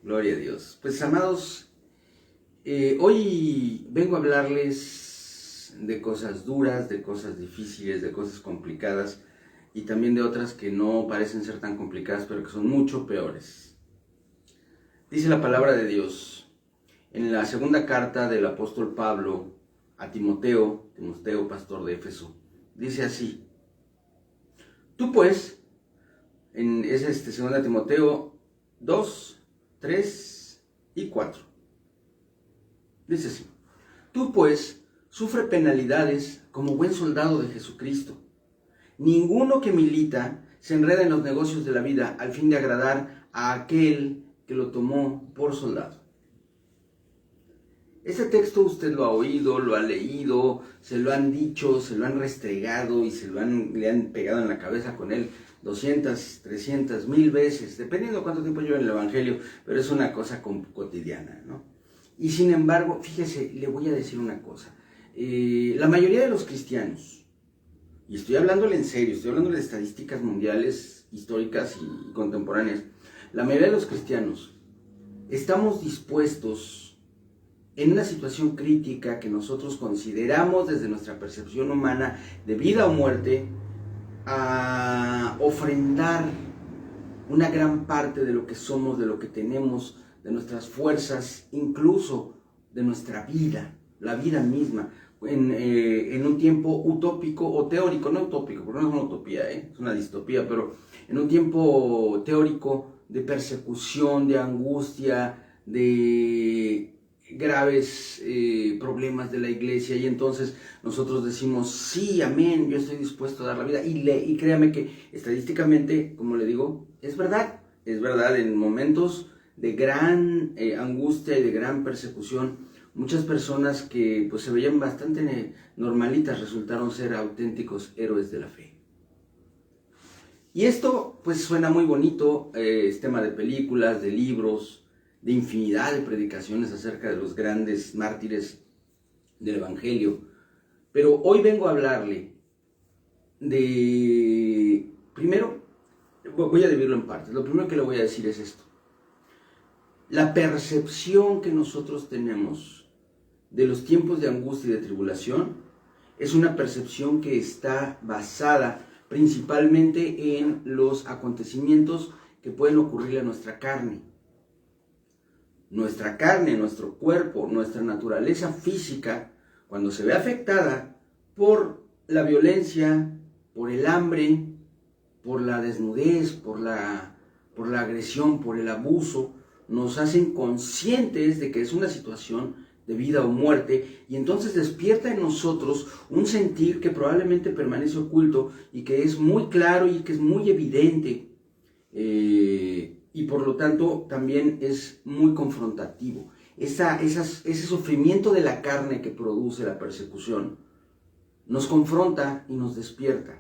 Gloria a Dios. Pues amados, hoy vengo a hablarles de cosas duras, de cosas difíciles, de cosas complicadas y también de otras que no parecen ser tan complicadas, pero que son mucho peores. Dice la palabra de Dios en la segunda carta del apóstol Pablo a Timoteo, pastor de Éfeso, dice así: tú pues, es 2 Timoteo 2, 3 y 4. Dice así: tú pues sufre penalidades como buen soldado de Jesucristo. Ninguno que milita se enreda en los negocios de la vida al fin de agradar a aquel que lo tomó por soldado. Este texto usted lo ha oído, lo ha leído, se lo han dicho, se lo han restregado y le han pegado en la cabeza con él 200, 300, 1000 veces, dependiendo de cuánto tiempo lleva en el Evangelio, pero es una cosa cotidiana, ¿no? Y sin embargo, fíjese, le voy a decir una cosa. La mayoría de los cristianos, y estoy hablándole en serio, estoy hablando de estadísticas mundiales, históricas y contemporáneas, la mayoría de los cristianos estamos dispuestos en una situación crítica que nosotros consideramos desde nuestra percepción humana de vida o muerte, a ofrendar una gran parte de lo que somos, de lo que tenemos, de nuestras fuerzas, incluso de nuestra vida, la vida misma, en un tiempo utópico o teórico, no utópico, porque no es una utopía, es una distopía, pero en un tiempo teórico de persecución, de angustia, de graves problemas de la iglesia, y entonces nosotros decimos, sí, amén, yo estoy dispuesto a dar la vida, y créame que estadísticamente, como le digo, es verdad, en momentos de gran angustia y de gran persecución, muchas personas que pues se veían bastante normalitas resultaron ser auténticos héroes de la fe. Y esto pues suena muy bonito, es tema de películas, de libros, de infinidad de predicaciones acerca de los grandes mártires del Evangelio. Pero hoy vengo a hablarle de... Primero, voy a dividirlo en partes. Lo primero que le voy a decir es esto: la percepción que nosotros tenemos de los tiempos de angustia y de tribulación es una percepción que está basada principalmente en los acontecimientos que pueden ocurrir a nuestra carne. Nuestra carne, nuestro cuerpo, nuestra naturaleza física, cuando se ve afectada por la violencia, por el hambre, por la desnudez, por la agresión, por el abuso, nos hacen conscientes de que es una situación de vida o muerte, y entonces despierta en nosotros un sentir que probablemente permanece oculto y que es muy claro y que es muy evidente, y por lo tanto también es muy confrontativo. Ese sufrimiento de la carne que produce la persecución nos confronta y nos despierta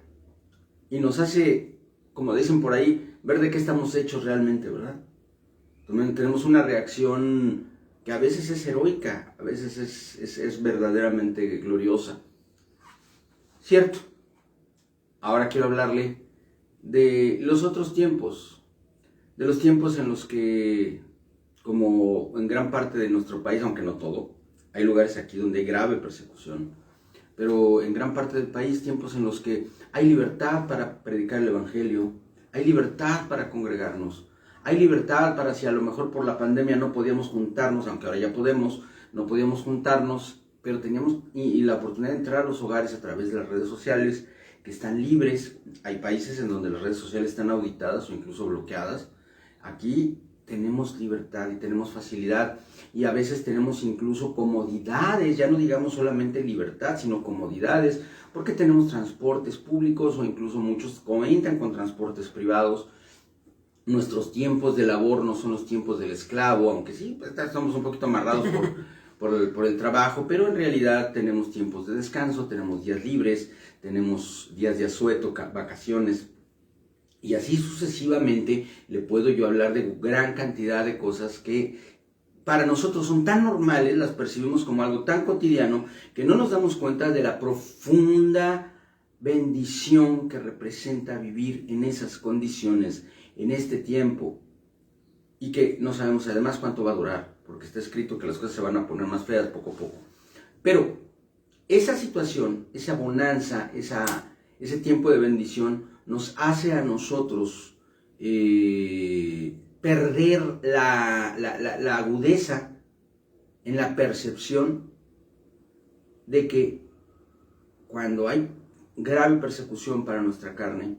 y nos hace, como dicen por ahí, ver de qué estamos hechos realmente, ¿verdad? También tenemos una reacción que a veces es heroica, a veces es verdaderamente gloriosa. ¿Cierto? Ahora quiero hablarle de los otros tiempos, de los tiempos en los que, como en gran parte de nuestro país, aunque no todo, hay lugares aquí donde hay grave persecución, pero en gran parte del país, tiempos en los que hay libertad para predicar el Evangelio, hay libertad para congregarnos, hay libertad para, si a lo mejor por la pandemia no podíamos juntarnos, aunque ahora ya podemos, no podíamos juntarnos, pero teníamos y la oportunidad de entrar a los hogares a través de las redes sociales, que están libres. Hay países en donde las redes sociales están auditadas o incluso bloqueadas. Aquí tenemos libertad y tenemos facilidad, y a veces tenemos incluso comodidades, ya no digamos solamente libertad, sino comodidades, porque tenemos transportes públicos o incluso muchos cuentan con transportes privados. Nuestros tiempos de labor no son los tiempos del esclavo, aunque sí, pues, estamos un poquito amarrados por el trabajo, pero en realidad tenemos tiempos de descanso, tenemos días libres, tenemos días de asueto, vacaciones. Y así sucesivamente le puedo yo hablar de gran cantidad de cosas que para nosotros son tan normales, las percibimos como algo tan cotidiano, que no nos damos cuenta de la profunda bendición que representa vivir en esas condiciones, en este tiempo. y que no sabemos además cuánto va a durar, porque está escrito que las cosas se van a poner más feas poco a poco. Pero esa situación, esa bonanza, ese tiempo de bendición nos hace a nosotros perder la agudeza en la percepción de que cuando hay grave persecución para nuestra carne,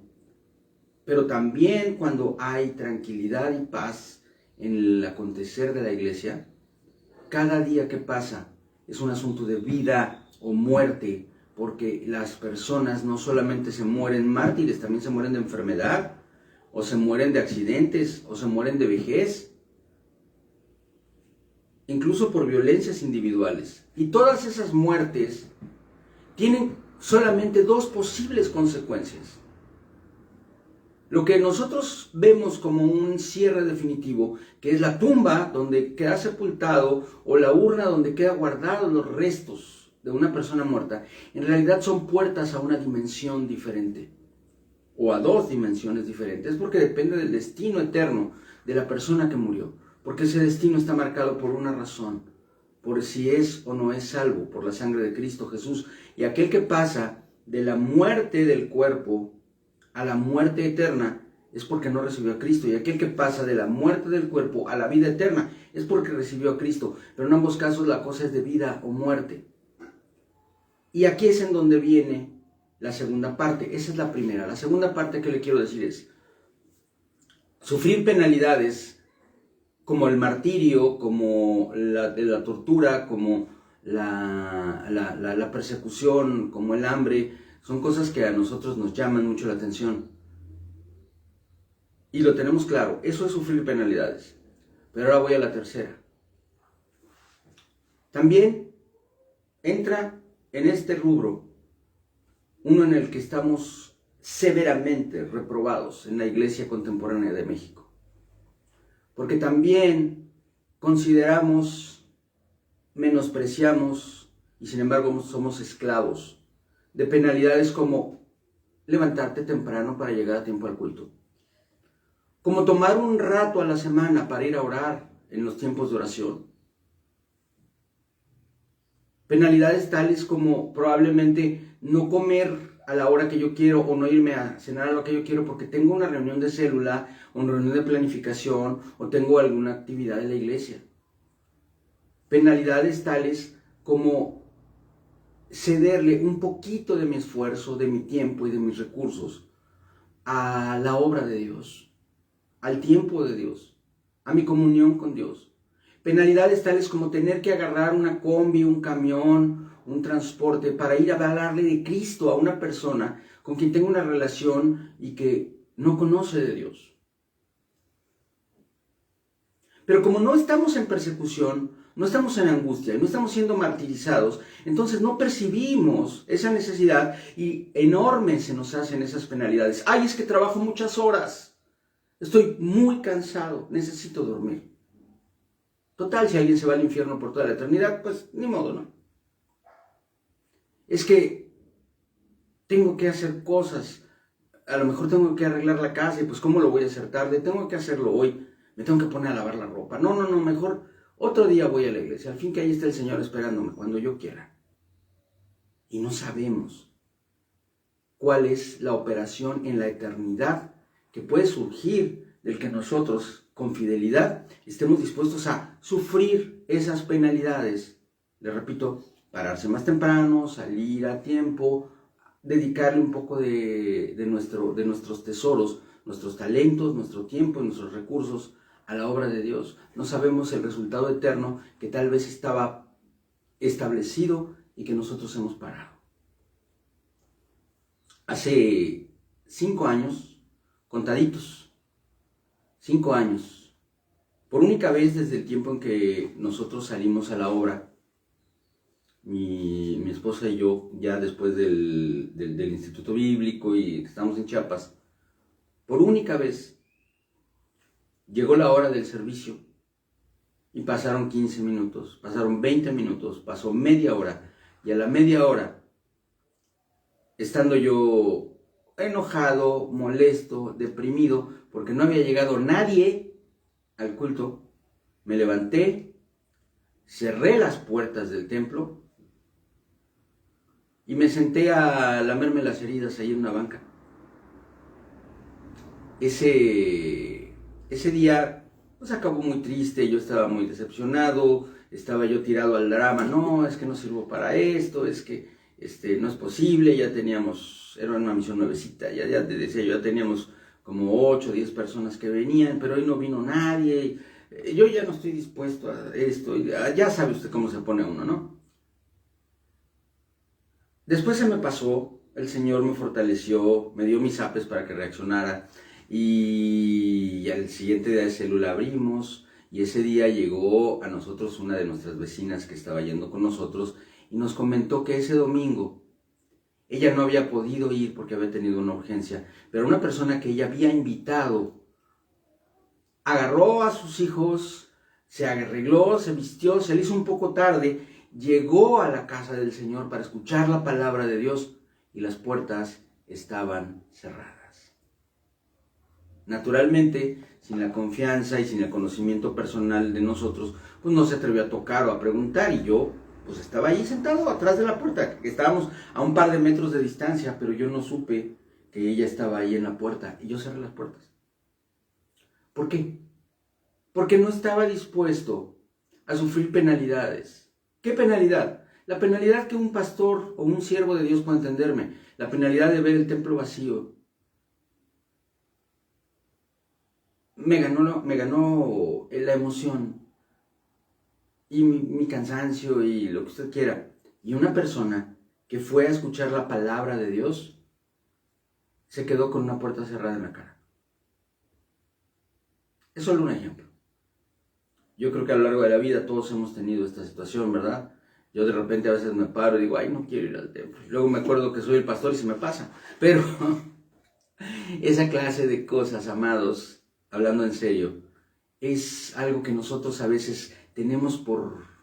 pero también cuando hay tranquilidad y paz en el acontecer de la iglesia, cada día que pasa es un asunto de vida o muerte, porque las personas no solamente se mueren mártires, también se mueren de enfermedad, o se mueren de accidentes, o se mueren de vejez, incluso por violencias individuales. Y todas esas muertes tienen solamente dos posibles consecuencias. Lo que nosotros vemos como un cierre definitivo, que es la tumba donde queda sepultado o la urna donde queda guardados los restos de una persona muerta, en realidad son puertas a una dimensión diferente o a dos dimensiones diferentes, porque depende del destino eterno de la persona que murió, porque ese destino está marcado por una razón, por si es o no es salvo por la sangre de Cristo Jesús. Y aquel que pasa de la muerte del cuerpo a la muerte eterna es porque no recibió a Cristo, y aquel que pasa de la muerte del cuerpo a la vida eterna es porque recibió a Cristo, pero en ambos casos la cosa es de vida o muerte. Y aquí es en donde viene la segunda parte. Esa es la primera. La segunda parte que le quiero decir es sufrir penalidades como el martirio, como la tortura, como la persecución, como el hambre. Son cosas que a nosotros nos llaman mucho la atención. Y lo tenemos claro, eso es sufrir penalidades. Pero ahora voy a la tercera. También entra en este rubro uno en el que estamos severamente reprobados en la Iglesia Contemporánea de México. Porque también consideramos, menospreciamos y sin embargo somos esclavos de penalidades como levantarte temprano para llegar a tiempo al culto, como tomar un rato a la semana para ir a orar en los tiempos de oración. Penalidades tales como probablemente no comer a la hora que yo quiero o no irme a cenar a lo que yo quiero porque tengo una reunión de célula o una reunión de planificación o tengo alguna actividad en la iglesia. Penalidades tales como cederle un poquito de mi esfuerzo, de mi tiempo y de mis recursos a la obra de Dios, al tiempo de Dios, a mi comunión con Dios. Penalidades tales como tener que agarrar una combi, un camión, un transporte para ir a hablarle de Cristo a una persona con quien tengo una relación y que no conoce de Dios. Pero como no estamos en persecución, no estamos en angustia, no estamos siendo martirizados, entonces no percibimos esa necesidad y enormes se nos hacen esas penalidades. ¡Ay, es que trabajo muchas horas! Estoy muy cansado, necesito dormir. Total, si alguien se va al infierno por toda la eternidad, pues ni modo, ¿no? Es que tengo que hacer cosas, a lo mejor tengo que arreglar la casa y pues ¿cómo lo voy a hacer tarde? Tengo que hacerlo hoy, me tengo que poner a lavar la ropa. No, mejor otro día voy a la iglesia, al fin que ahí está el Señor esperándome cuando yo quiera. Y no sabemos cuál es la operación en la eternidad que puede surgir del que nosotros con fidelidad estemos dispuestos a sufrir esas penalidades. Le repito, pararse más temprano, salir a tiempo, dedicarle un poco de nuestros tesoros, nuestros talentos, nuestro tiempo y nuestros recursos a la obra de Dios. No sabemos el resultado eterno que tal vez estaba establecido y que nosotros hemos parado. Hace 5 años, contaditos, 5 años, por única vez desde el tiempo en que nosotros salimos a la obra, mi esposa y yo, ya después del Instituto Bíblico y que estamos en Chiapas, por única vez llegó la hora del servicio y pasaron 15 minutos, pasaron 20 minutos, pasó media hora y a la media hora, estando yo enojado, molesto, deprimido, porque no había llegado nadie al culto, me levanté, cerré las puertas del templo y me senté a lamerme las heridas ahí en una banca. Ese día pues acabó muy triste, yo estaba muy decepcionado, estaba yo tirado al drama, no, es que no sirvo para esto, es que no es posible, ya teníamos, era una misión nuevecita, ya te decía, ya teníamos como 8 o 10 personas que venían, pero hoy no vino nadie, yo ya no estoy dispuesto a esto, ya sabe usted cómo se pone uno, ¿no? Después se me pasó, el Señor me fortaleció, me dio mis apes para que reaccionara, y al siguiente día de célula abrimos, y ese día llegó a nosotros una de nuestras vecinas que estaba yendo con nosotros y nos comentó que ese domingo ella no había podido ir porque había tenido una urgencia, pero una persona que ella había invitado agarró a sus hijos, se arregló, se vistió, se le hizo un poco tarde, llegó a la casa del Señor para escuchar la palabra de Dios y las puertas estaban cerradas. Naturalmente, sin la confianza y sin el conocimiento personal de nosotros, pues no se atrevió a tocar o a preguntar, y yo pues estaba ahí sentado atrás de la puerta, estábamos a un par de metros de distancia, pero yo no supe que ella estaba ahí en la puerta y yo cerré las puertas. ¿Por qué? Porque no estaba dispuesto a sufrir penalidades. ¿Qué penalidad? La penalidad que un pastor o un siervo de Dios puede entenderme, la penalidad de ver el templo vacío. Me ganó la emoción y mi cansancio y lo que usted quiera. Y una persona que fue a escuchar la palabra de Dios se quedó con una puerta cerrada en la cara. Es solo un ejemplo. Yo creo que a lo largo de la vida todos hemos tenido esta situación, ¿verdad? Yo de repente a veces me paro y digo, ay, no quiero ir al templo. Luego me acuerdo que soy el pastor y se me pasa. Pero esa clase de cosas, amados, hablando en serio, es algo que nosotros a veces tenemos por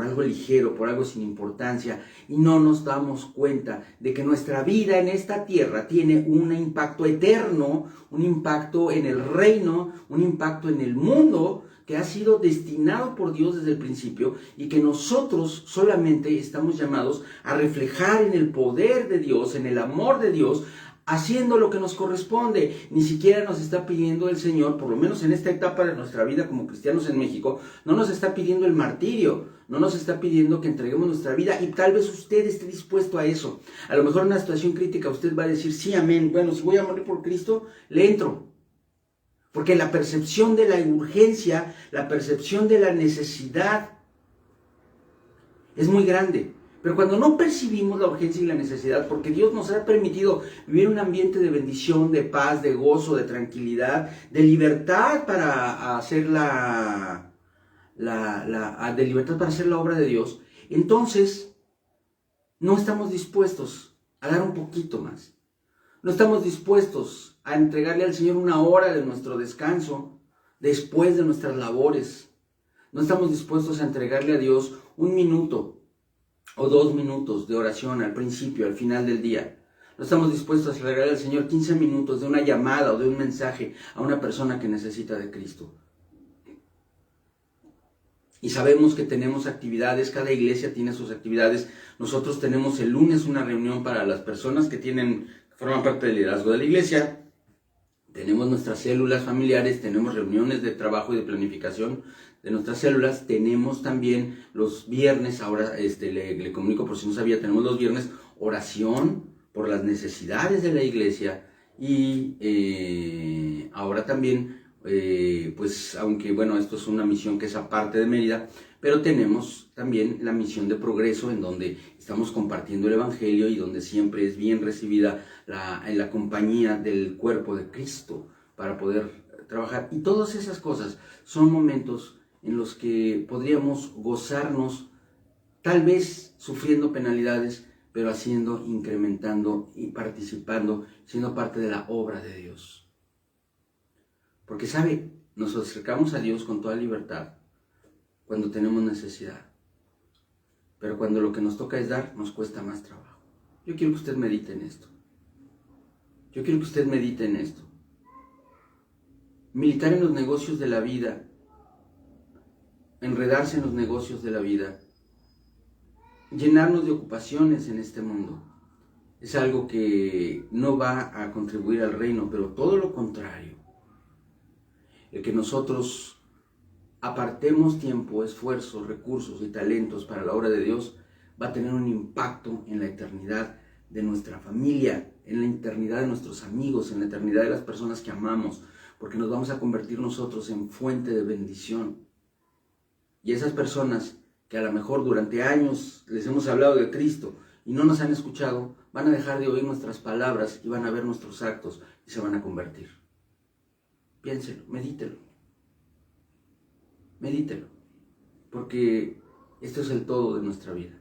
algo ligero, por algo sin importancia, y no nos damos cuenta de que nuestra vida en esta tierra tiene un impacto eterno, un impacto en el reino, un impacto en el mundo que ha sido destinado por Dios desde el principio, y que nosotros solamente estamos llamados a reflejar en el poder de Dios, en el amor de Dios, haciendo lo que nos corresponde. Ni siquiera nos está pidiendo el Señor, por lo menos en esta etapa de nuestra vida como cristianos en México, no nos está pidiendo el martirio, no nos está pidiendo que entreguemos nuestra vida, y tal vez usted esté dispuesto a eso. A lo mejor en una situación crítica usted va a decir, sí, amén, bueno, si voy a morir por Cristo, le entro. Porque la percepción de la urgencia, la percepción de la necesidad es muy grande. Pero cuando no percibimos la urgencia y la necesidad, porque Dios nos ha permitido vivir un ambiente de bendición, de paz, de gozo, de tranquilidad, de libertad para hacer de libertad para hacer la obra de Dios, entonces no estamos dispuestos a dar un poquito más. No estamos dispuestos a entregarle al Señor una hora de nuestro descanso después de nuestras labores. No estamos dispuestos a entregarle a Dios 1 minuto o 2 minutos de oración al principio, al final del día. No estamos dispuestos a entregarle al Señor 15 minutos de una llamada o de un mensaje a una persona que necesita de Cristo. Y sabemos que tenemos actividades, cada iglesia tiene sus actividades. Nosotros tenemos el lunes una reunión para las personas que forman parte del liderazgo de la iglesia. Tenemos nuestras células familiares, tenemos reuniones de trabajo y de planificación de nuestras células. Tenemos también los viernes, ahora le comunico por si no sabía, tenemos los viernes oración por las necesidades de la iglesia. Y ahora también, pues aunque bueno, esto es una misión que es aparte de Mérida, pero tenemos también la misión de progreso, en donde estamos compartiendo el evangelio y donde siempre es bien recibida en la compañía del cuerpo de Cristo para poder trabajar. Y todas esas cosas son momentos en los que podríamos gozarnos, tal vez sufriendo penalidades, pero haciendo, incrementando y participando, siendo parte de la obra de Dios. Porque sabe, nos acercamos a Dios con toda libertad cuando tenemos necesidad, pero cuando lo que nos toca es dar, nos cuesta más trabajo. Yo quiero que usted medite en esto. Yo quiero que usted medite en esto. militar en los negocios de la vida, enredarse en los negocios de la vida, llenarnos de ocupaciones en este mundo, es algo que no va a contribuir al reino, pero todo lo contrario. El que nosotros apartemos tiempo, esfuerzos, recursos y talentos para la obra de Dios va a tener un impacto en la eternidad de nuestra familia, en la eternidad de nuestros amigos, en la eternidad de las personas que amamos, porque nos vamos a convertir nosotros en fuente de bendición. Y esas personas que a lo mejor durante años les hemos hablado de Cristo y no nos han escuchado, van a dejar de oír nuestras palabras y van a ver nuestros actos y se van a convertir. Piénselo, medítelo, porque esto es el todo de nuestra vida.